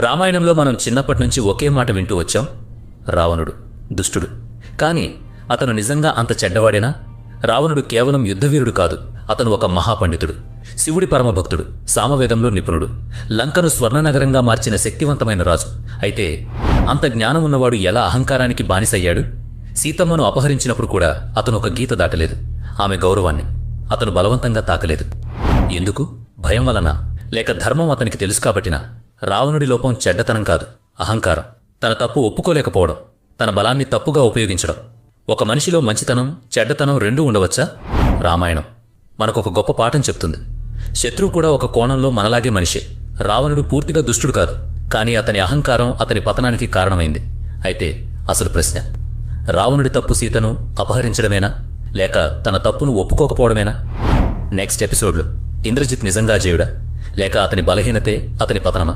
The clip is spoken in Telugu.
రామాయణంలో మనం చిన్నప్పటి నుంచి ఒకే మాట వింటూ వచ్చాం, రావణుడు దుష్టుడు. కానీ అతను నిజంగా అంత చెడ్డవాడేనా? రావణుడు కేవలం యుద్ధవీరుడు కాదు, అతను ఒక మహాపండితుడు, శివుడి పరమభక్తుడు, సామవేదంలో నిపుణుడు, లంకను స్వర్ణనగరంగా మార్చిన శక్తివంతమైన రాజు. అయితే అంత జ్ఞానం ఉన్నవాడు ఎలా అహంకారానికి బానిసయ్యాడు? సీతమ్మను అపహరించినప్పుడు కూడా అతను ఒక గీత దాటలేదు, ఆమె గౌరవాన్ని అతను బలవంతంగా తాకలేదు. ఎందుకు? భయం వలన, లేక ధర్మం అతనికి తెలుసు కాబట్టినా? రావణుడి లోపం చెడ్డతనం కాదు, అహంకారం. తన తప్పు ఒప్పుకోలేకపోవడం, తన బలాన్ని తప్పుగా ఉపయోగించడం. ఒక మనిషిలో మంచితనం, చెడ్డతనం రెండూ ఉండవచ్చా? రామాయణం మనకొక గొప్ప పాఠం చెప్తుంది. శత్రువు కూడా ఒక కోణంలో మనలాగే మనిషే. రావణుడు పూర్తిగా దుష్టుడు కాదు, కానీ అతని అహంకారం అతని పతనానికి కారణమైంది. అయితే అసలు ప్రశ్న, రావణుడి తప్పు సీతను అపహరించడమేనా, లేక తన తప్పును ఒప్పుకోకపోవడమేనా? నెక్స్ట్ ఎపిసోడ్లో ఇంద్రజిత్ నిజంగా జయుడా, లేక అతని బలహీనతే అతని పతనమా?